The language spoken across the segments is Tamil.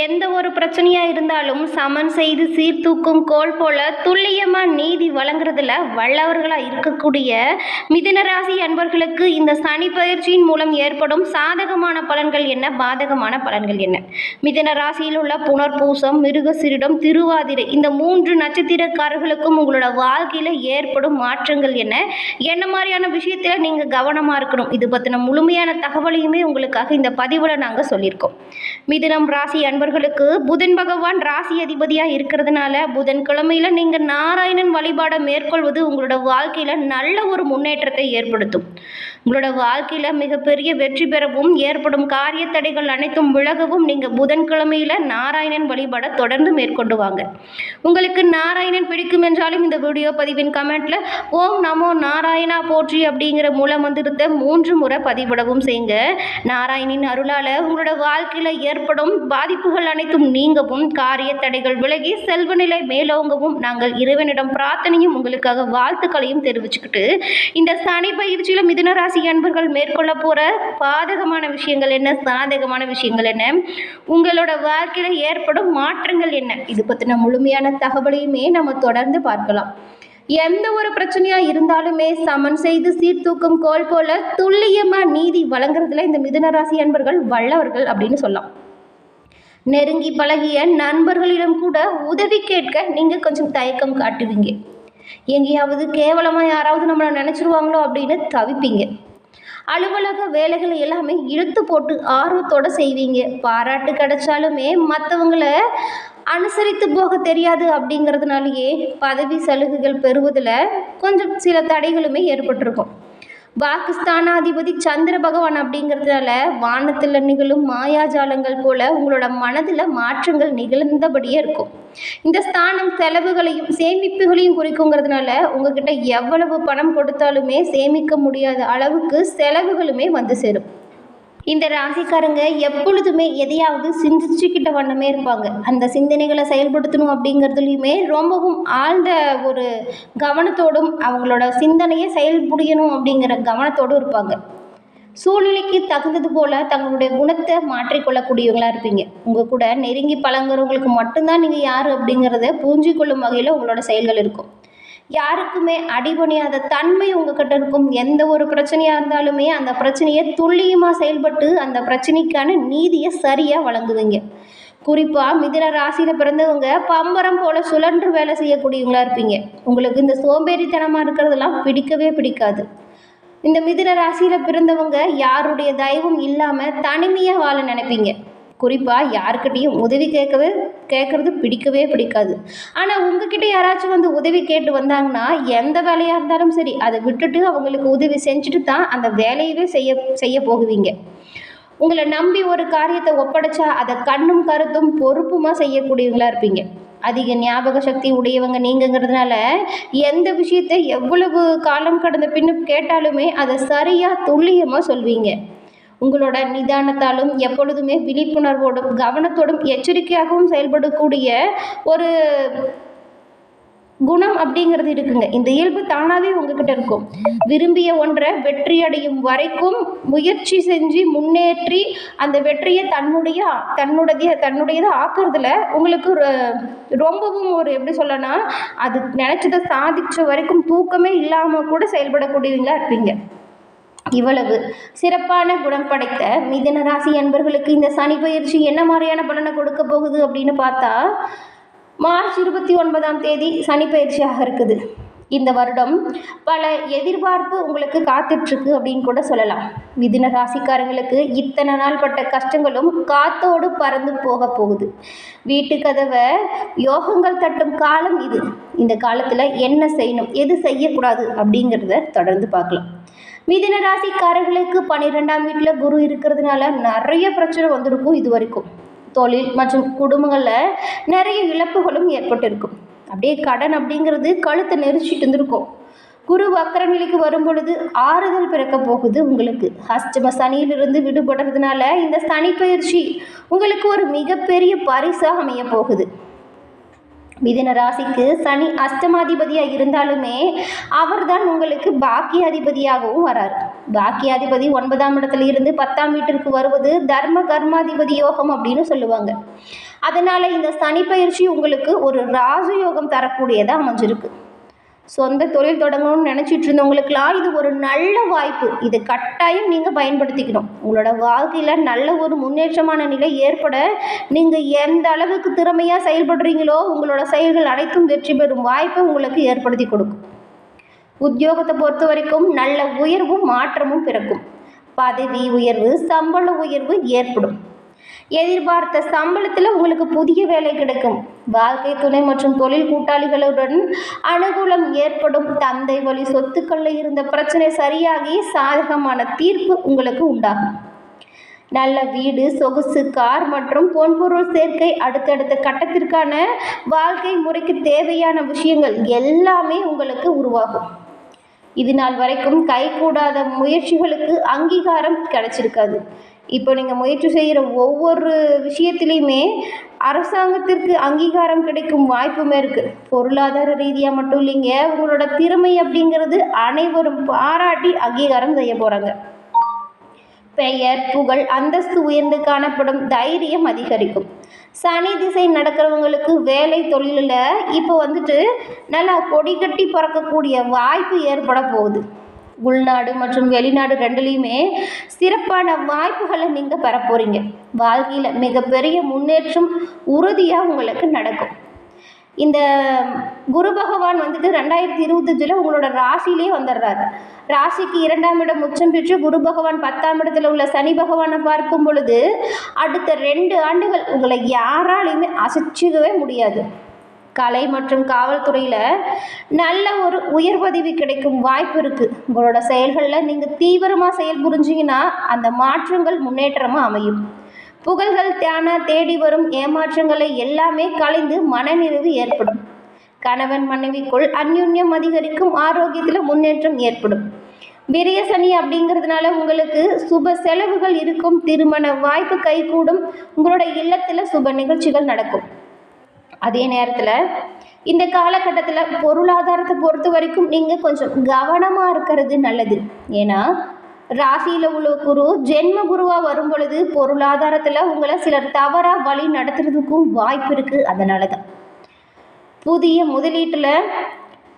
எந்த ஒரு பிரச்சனையா இருந்தாலும் சமன் செய்து சீர்தூக்கும் கோல் போல துல்லியமா நீதி வழங்குறதுல வல்லவர்களா இருக்கக்கூடிய மிதுன ராசி அன்பர்களுக்கு இந்த சனி பயிற்சியின் மூலம் ஏற்படும் சாதகமான பலன்கள் என்ன, பாதகமான பலன்கள் என்ன? மிதுன ராசியில் உள்ள புனர்பூசம், மிருகசீரிடம், திருவாதிரை இந்த 3 நட்சத்திரக்காரர்களுக்கும் உங்களோட வாழ்க்கையில ஏற்படும் மாற்றங்கள் என்ன, என்ன மாதிரியான விஷயத்துல நீங்க கவனமா இருக்கணும், இது பத்தின முழுமையான தகவலையுமே உங்களுக்காக இந்த பதிவுல நாங்க சொல்லியிருக்கோம். மிதுனம் ராசி அன்பர்களுக்கு புதன் பகவான் ராசி அதிபதியா இருக்கிறதுனால புதன்கிழமையில நீங்க நாராயணன் வழிபாடை மேற்கொள்வது உங்களோட வாழ்க்கையில நல்ல ஒரு முன்னேற்றத்தை ஏற்படுத்தும். உங்களோட வாழ்க்கையில மிகப்பெரிய வெற்றி பெறவும் ஏற்படும் காரிய தடைகள் அனைத்தும் விலகவும் நீங்க புதன்கிழமையில நாராயணன் வழிபாடை தொடர்ந்து மேற்கொண்டு வாங்க. உங்களுக்கு நாராயணன் பிடிக்கும் என்றாலும் இந்த வீடியோ பதிவின் கமெண்ட்ல ஓம் நமோ நாராயணா போற்றி அப்படிங்கிற மூலமந்திரத்தை 3 முறை பதிவிடவும் செய்யுங்க. நாராயணின் அருளால உங்களோட வாழ்க்கையில ஏற்படும் பாதிப்புகள் அனைத்தும் நீங்கவும் காரிய தடைகள் விலகி செல்வ நிலை மேலோங்கவும் நாங்கள் இறைவனிடம் பிரார்த்தனையும் உங்களுக்காக வாழ்த்துக்களையும் தெரிவிச்சுக்கிட்டு இந்த சனி பயிற்சியில மிதுன ராசி அன்பர்கள் மேற்கொள்ள போற பாதகமான விஷயங்கள் என்ன, சாதகமான விஷயங்கள் என்ன, உங்களோட வாழ்க்கையில ஏற்படும் மாற்றங்கள் என்ன, இது பத்தின முழுமையான தகவலையுமே நம்ம தொடர்ந்து பார்க்கலாம். எந்த ஒரு பிரச்சனையா இருந்தாலுமே சமன் செய்து சீர்தூக்கும் கோல் போல துல்லியமா நீதி வழங்குறதுல இந்த மிதுன ராசி அன்பர்கள் வல்லவர்கள் அப்படின்னு சொல்லலாம். நெருங்கி பழகிய நண்பர்களிடம் கூட உதவி கேட்க நீங்க கொஞ்சம் தயக்கம் காட்டுவீங்க. எங்கேயாவது கேவலமா யாராவது நம்மளை நினைச்சிருவாங்களோ அப்படின்னு தவிப்பீங்க. அலுவலக வேலைகளை எல்லாமே இழுத்து போட்டு ஆர்வத்தோட செய்வீங்க. பாராட்டு கிடைச்சாலுமே மற்றவங்களை அனுசரித்து போக தெரியாது அப்படிங்கிறதுனாலேயே பதவி சலுகைகள் பெறுவதில் கொஞ்சம் சில தடைகளுமே ஏற்பட்டிருக்கும். பாகிஸ்தானாதிபதி சந்திர பகவான் அப்படிங்கிறதுனால வானத்தில் நிகழும் மாயாஜாலங்கள் போல உங்களோட மனதில் மாற்றங்கள் நிகழ்ந்தபடியே இருக்கும். இந்த ஸ்தானம் செலவுகளையும் சேமிப்புகளையும் குறிக்குங்கிறதுனால உங்ககிட்ட எவ்வளவு பணம் கொடுத்தாலுமே சேமிக்க முடியாத அளவுக்கு செலவுகளுமே வந்து சேரும். இந்த ராசிக்காரங்க எப்பொழுதுமே எதையாவது சிந்திச்சுக்கிட்ட வண்ணமே இருப்பாங்க. அந்த சிந்தனைகளை செயல்படுத்தணும் அப்படிங்கிறதுலையுமே ரொம்பவும் ஆழ்ந்த ஒரு கவனத்தோடும் அவங்களோட சிந்தனையை செயல்புரியணும் அப்படிங்கிற கவனத்தோடும் இருப்பாங்க. சூழ்நிலைக்கு தகுந்தது போல தங்களுடைய குணத்தை மாற்றிக்கொள்ளக்கூடியவங்களா இருப்பீங்க. உங்கள் கூட நெருங்கி பழங்குறவங்களுக்கு மட்டும்தான் நீங்கள் யார் அப்படிங்கிறத புரிஞ்சு கொள்ளும் வகையில் உங்களோட செயல்கள் இருக்கும். யாருக்குமே அடிபணியாத தன்மை உங்ககிட்ட இருக்கும். எந்த ஒரு பிரச்சனையாக இருந்தாலுமே அந்த பிரச்சனையை துல்லியமாக செயல்பட்டு அந்த பிரச்சனைக்கான நீதியை சரியாக வழங்குவீங்க. குறிப்பாக மிதுன ராசியில் பிறந்தவங்க பம்பரம் போல சுழன்று வேலை செய்யக்கூடியவங்களா இருப்பீங்க. உங்களுக்கு இந்த சோம்பேறித்தனமாக இருக்கிறதெல்லாம் பிடிக்கவே பிடிக்காது. இந்த மிதுன ராசியில் பிறந்தவங்க யாருடைய தயவும் இல்லாமல் தனிமையாக வாழ நினைப்பீங்க. குறிப்பாக யாருக்கிட்டையும் உதவி கேட்குறது பிடிக்கவே பிடிக்காது. ஆனால் உங்ககிட்ட யாராச்சும் வந்து உதவி கேட்டு வந்தாங்கன்னா எந்த வேலையாக இருந்தாலும் சரி அதை விட்டுட்டு அவங்களுக்கு உதவி செஞ்சுட்டு தான் அந்த வேலையவே செய்ய போகுவீங்க. உங்களை நம்பி ஒரு காரியத்தை ஒப்படைச்சா அதை கண்ணும் கருத்தும் பொறுப்புமா செய்யக்கூடியவங்களா இருப்பீங்க. அதிக ஞாபக சக்தி உடையவங்க நீங்கிறதுனால எந்த விஷயத்தை எவ்வளவு காலம் கடந்த பின்னும் கேட்டாலுமே அதை சரியாக துல்லியமாக சொல்வீங்க. உங்களோட நிதானத்தாலும் எப்பொழுதுமே விழிப்புணர்வோடும் கவனத்தோடும் எச்சரிக்கையாகவும் செயல்படக்கூடிய ஒரு குணம் அப்படிங்கிறது இருக்குங்க. இந்த இயல்பு தானாகவே உங்ககிட்ட இருக்கும். விரும்பிய ஒன்றை வெற்றி அடையும் வரைக்கும் முயற்சி செஞ்சு முன்னேற்றி அந்த வெற்றியை தன்னுடையதை ஆக்குறதுல உங்களுக்கு ரொம்பவும் ஒரு எப்படி சொல்லனா அது நினைச்சதை சாதிச்ச வரைக்கும் தூக்கமே இல்லாமல் கூட செயல்படக்கூடியவங்களா இருப்பீங்க. இவ்வளவு சிறப்பான குணம் படைத்த மிதுன ராசி அன்பர்களுக்கு இந்த சனி பயிற்சி என்ன மாதிரியான பலனை கொடுக்க போகுது அப்படின்னு பார்த்தா, மார்ச் 29ஆம் தேதி சனி பயிற்சியாக இருக்குது. இந்த வருடம் பல எதிர்பார்ப்பு உங்களுக்கு காத்துட்ருக்கு அப்படின்னு கூட சொல்லலாம். மிதுன ராசிக்காரங்களுக்கு இத்தனை நாள் பட்ட கஷ்டங்களும் காத்தோடு பறந்து போக போகுது. வீட்டு கதவை யோகங்கள் தட்டும் காலம் இது. இந்த காலத்தில் என்ன செய்யணும் எது செய்யக்கூடாது அப்படிங்கிறத தொடர்ந்து பார்க்கலாம். மிதுன ராசிக்காரர்களுக்கு 12ஆம் வீட்டில் குரு இருக்கிறதுனால நிறைய பிரச்சனை வந்திருக்கும். இது வரைக்கும் தொழில் மற்றும் குடும்பங்களில் நிறைய இழப்புகளும் ஏற்பட்டிருக்கும். அப்படியே கடன் அப்படிங்கிறது கழுத்தை நெரிச்சிட்டு இருந்திருக்கும். குரு வக்கர நிலைக்கு வரும் பொழுது ஆறுதல் பிறக்க போகுது. உங்களுக்கு அஷ்டம சனியிலிருந்து விடுபடுறதுனால இந்த சனி பயிற்சி உங்களுக்கு ஒரு மிகப்பெரிய பரிசாக அமைய போகுது. மிதுன ராசிக்கு சனி அஷ்டமாதிபதியாக இருந்தாலுமே அவர் தான் உங்களுக்கு பாக்கியாதிபதியாகவும் வரார். பாக்கியாதிபதி 9ஆம் இடத்துல இருந்து 10ஆம் வீட்டிற்கு வருவது தர்ம கர்மாதிபதி யோகம் அப்படின்னு சொல்லுவாங்க. அதனால் இந்த சனி பயிற்சி உங்களுக்கு ஒரு ராஜயோகம் தரக்கூடியதாக அமைஞ்சிருக்கு. சொந்த தொழில் தொடங்கணும்னு நினச்சிட்டு இருந்தவங்களுக்கெல்லாம் இது ஒரு நல்ல வாய்ப்பு. இது கட்டாயம் நீங்கள் பயன்படுத்திக்கணும். உங்களோட வாழ்க்கையில் நல்ல ஒரு முன்னேற்றமான நிலை ஏற்பட நீங்கள் எந்த அளவுக்கு திறமையாக செயல்படுறீங்களோ உங்களோட செயல்கள் அனைத்தும் வெற்றி பெறும் வாய்ப்பை உங்களுக்கு ஏற்படுத்தி கொடுக்கும். உத்தியோகத்தை பொறுத்த வரைக்கும் நல்ல உயர்வும் மாற்றமும் பிறக்கும். பதவி உயர்வு, சம்பள உயர்வு ஏற்படும். எதிர்பார்த்த சம்பளத்தில் உங்களுக்கு புதிய வேலை கிடைக்கும். வாழ்க்கை துணை மற்றும் தொழில் கூட்டாளிகளுடன் அனுகூலம் ஏற்படும். தந்தை வழி சொத்துக்களில் இருந்த பிரச்சனை சரியாகி சாதகமான தீர்ப்பு உங்களுக்கு உண்டாகும். நல்ல வீடு, சொகுசு கார் மற்றும் பொன்பொருள் சேர்க்கை, அடுத்தடுத்த கட்டத்திற்கான வாழ்க்கை முறைக்கு தேவையான விஷயங்கள் எல்லாமே உங்களுக்கு உருவாகும். இது நாள் வரைக்கும் கைகூடாத முயற்சிகளுக்கு அங்கீகாரம் கிடைச்சிருக்காது. இப்போ நீங்கள் முயற்சி செய்கிற ஒவ்வொரு விஷயத்துலையுமே அரசாங்கத்திற்கு அங்கீகாரம் கிடைக்கும் வாய்ப்புமே இருக்குது. பொருளாதார ரீதியாக மட்டும் இல்லைங்க, உங்களோட திறமை அப்படிங்கிறது அனைவரும் பாராட்டி அங்கீகாரம் செய்ய போகிறாங்க. பெயர், புகழ், அந்தஸ்து உயர்ந்து காணப்படும். தைரியம் அதிகரிக்கும். சனி திசை நடக்கிறவங்களுக்கு வேலை தொழிலில் இப்போ நல்லா கொடி கட்டி பறக்கக்கூடிய வாய்ப்பு ஏற்பட போகுது. உள்நாடு மற்றும் வெளிநாடு ரெண்டுலேயுமே சிறப்பான வாய்ப்புகளை நீங்கள் பெற போகிறீங்க. வாழ்க்கையில் மிகப்பெரிய முன்னேற்றம் உறுதியாக உங்களுக்கு நடக்கும். இந்த குரு பகவான் 2025 உங்களோட ராசியிலே வந்துடுறாரு. ராசிக்கு 2ஆம் இடம் உச்சம் பெற்று குரு பகவான் 10ஆம் இடத்துல உள்ள சனி பகவானை பார்க்கும் பொழுது அடுத்த 2 ஆண்டுகள் உங்களை யாராலையுமே அசைச்சிக்கவே முடியாது. கலை மற்றும் காவல்துறையில் நல்ல ஒரு உயர் பதவி கிடைக்கும் வாய்ப்பு இருக்குது. உங்களோட செயல்களில் நீங்கள் தீவிரமாக செயல் புரிஞ்சிங்கன்னா அந்த மாற்றங்கள் முன்னேற்றமாக அமையும். புகழ்கள் தேடி வரும். ஏமாற்றங்களை எல்லாமே கலைந்து மனநிறைவு ஏற்படும். கணவன் மனைவிக்குள் அந்யுன்யம் அதிகரிக்கும். ஆரோக்கியத்தில் முன்னேற்றம் ஏற்படும். விரிய சனி அப்படிங்கிறதுனால உங்களுக்கு சுப செலவுகள் இருக்கும். திருமண வாய்ப்பு கைகூடும். உங்களோட இல்லத்தில் சுப நிகழ்ச்சிகள் நடக்கும். அதே நேரத்தில் இந்த காலகட்டத்தில் பொருளாதாரத்தை பொறுத்த வரைக்கும் நீங்கள் கொஞ்சம் கவனமாக இருக்கிறது நல்லது. ஏன்னா ராசியில் உள்ள குரு ஜென்ம குருவாக வரும் பொழுது பொருளாதாரத்தில் உங்களை சிலர் தவறாக வழி நடத்துறதுக்கும் வாய்ப்பு இருக்குது. அதனால தான் புதிய முதலீட்டில்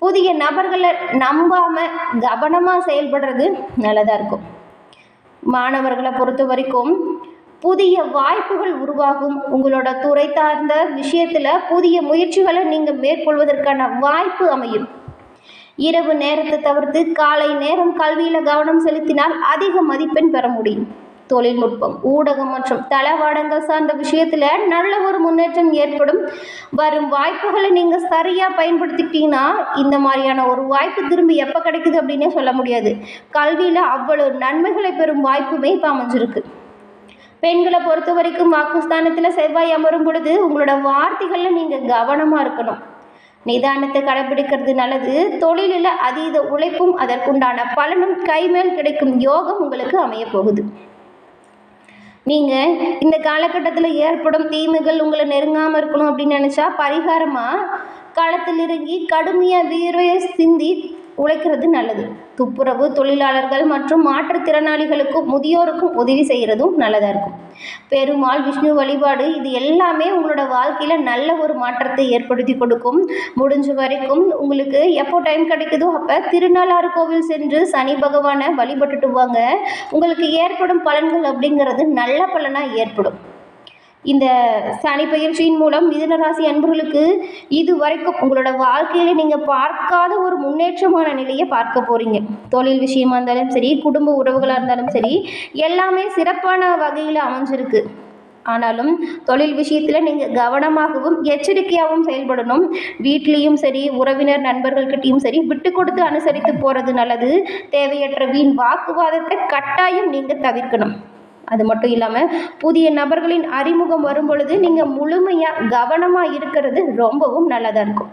புதிய நபர்களை நம்பாமல் கவனமாக செயல்படுறது நல்லதாக இருக்கும். மாணவர்களை பொறுத்த வரைக்கும் புதிய வாய்ப்புகள் உருவாகும். உங்களோட துறை சார்ந்த விஷயத்தில் புதிய முயற்சிகளை நீங்கள் மேற்கொள்வதற்கான வாய்ப்பு அமையும். இரவு நேரத்தை தவிர்த்து காலை நேரம் கல்வியில் கவனம் செலுத்தினால் அதிக மதிப்பெண் பெற முடியும். தொழில்நுட்பம், ஊடகம் மற்றும் தளவாடங்கள் சார்ந்த விஷயத்தில் நல்ல ஒரு முன்னேற்றம் ஏற்படும். வரும் வாய்ப்புகளை நீங்கள் சரியாக பயன்படுத்திக்கிட்டீங்கன்னா இந்த மாதிரியான ஒரு வாய்ப்பு திரும்பி எப்போ கிடைக்குது அப்படின்னே சொல்ல முடியாது. கல்வியில் அவ்வளவு நன்மைகளை பெறும் வாய்ப்புமே இப்போ அமைஞ்சிருக்கு. பெண்களை பொறுத்த வரைக்கும் வாக்குஸ்தானத்தில் செவ்வாய் அமரும் பொழுது உங்களோட வார்த்தைகளில் நீங்கள் கவனமாக இருக்கணும். நிதானத்தை கடைபிடிக்கிறது நல்லது. தொழிலில் அதீத உழைப்பும் அதற்குண்டான பலனும் கைமேல் கிடைக்கும் யோகம் உங்களுக்கு அமைய போகுது. நீங்கள் இந்த காலகட்டத்தில் ஏற்படும் தீமைகள் உங்களை நெருங்காமல் இருக்கணும் அப்படின்னு நினச்சா பரிகாரமாக களத்தில் இறங்கி கடுமையாக வீரையை சிந்தி உழைக்கிறது நல்லது. துப்புரவு தொழிலாளர்கள் மற்றும் மாற்றுத்திறனாளிகளுக்கும் முதியோருக்கும் உதவி செய்கிறதும் நல்லதாக இருக்கும். பெருமாள், விஷ்ணு வழிபாடு இது எல்லாமே உங்களோட வாழ்க்கையில் நல்ல ஒரு மாற்றத்தை ஏற்படுத்தி கொடுக்கும். முடிஞ்ச வரைக்கும் உங்களுக்கு எப்போ டைம் கிடைக்குதோ அப்போ திருநாளாறு கோவில் சென்று சனி பகவானை வழிபட்டுட்டு வாங்க. உங்களுக்கு ஏற்படும் பலன்கள் அப்படிங்கிறது நல்ல பலனாக ஏற்படும். இந்த சனி பயிற்சியின் மூலம் மிதுன ராசி அன்பர்களுக்கு இது வரைக்கும் உங்களோட வாழ்க்கையில் நீங்கள் பார்க்காத ஒரு முன்னேற்றமான நிலையை பார்க்க போகிறீங்க. தொழில் விஷயமா இருந்தாலும் சரி, குடும்ப உறவுகளாக இருந்தாலும் சரி, எல்லாமே சிறப்பான வகையில் அமைஞ்சிருக்கு. ஆனாலும் தொழில் விஷயத்தில் நீங்கள் கவனமாகவும் எச்சரிக்கையாகவும் செயல்படணும். வீட்லேயும் சரி, உறவினர் நண்பர்கள்கிட்டையும் சரி விட்டு கொடுத்து அனுசரித்து போகிறது நல்லது. தேவையற்ற வீண் வாக்குவாதத்தை கட்டாயம் நீங்கள் தவிர்க்கணும். அது மட்டும் இல்லாமல் புதிய நபர்களின் அறிமுகம் வரும் பொழுது நீங்கள் முழுமையாக கவனமாக இருக்கிறது ரொம்பவும் நல்லதாக இருக்கும்.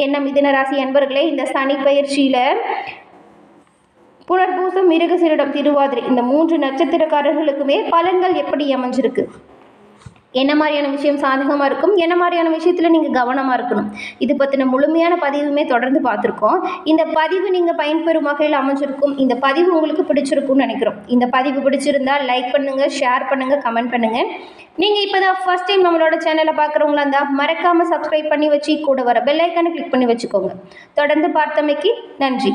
என்ன மிதுன ராசி அன்பர்களே, இந்த சனி பயிற்சியில் புனர்பூசம், மிருகசீரிடம், திருவாதிரை இந்த 3 நட்சத்திரக்காரர்களுக்குமே பலன்கள் எப்படி அமைஞ்சிருக்கு? என்ன மாதிரியான விஷயம் சாதகமாக இருக்கும், என்ன மாதிரியான விஷயத்தில் நீங்கள் கவனமாக இருக்கணும், இது பற்றின முழுமையான பதிவுமே தொடர்ந்து பார்த்துருக்கோம். இந்த பதிவு நீங்கள் பயன்பெறும் வகையில் அமைஞ்சிருக்கும். இந்த பதிவு உங்களுக்கு பிடிச்சிருக்கும்னு நினைக்கிறோம். இந்த பதிவு பிடிச்சிருந்தால் லைக் பண்ணுங்கள், ஷேர் பண்ணுங்கள், கமெண்ட் பண்ணுங்கள். நீங்கள் இப்போ தான் ஃபர்ஸ்ட் டைம் நம்மளோட சேனலை பார்க்குறவங்களா இருந்தால் மறக்காமல் சப்ஸ்கிரைப் பண்ணி வச்சு கூட வர பெல் ஐக்கானை கிளிக் பண்ணி வச்சுக்கோங்க. தொடர்ந்து பார்த்தமைக்கு நன்றி.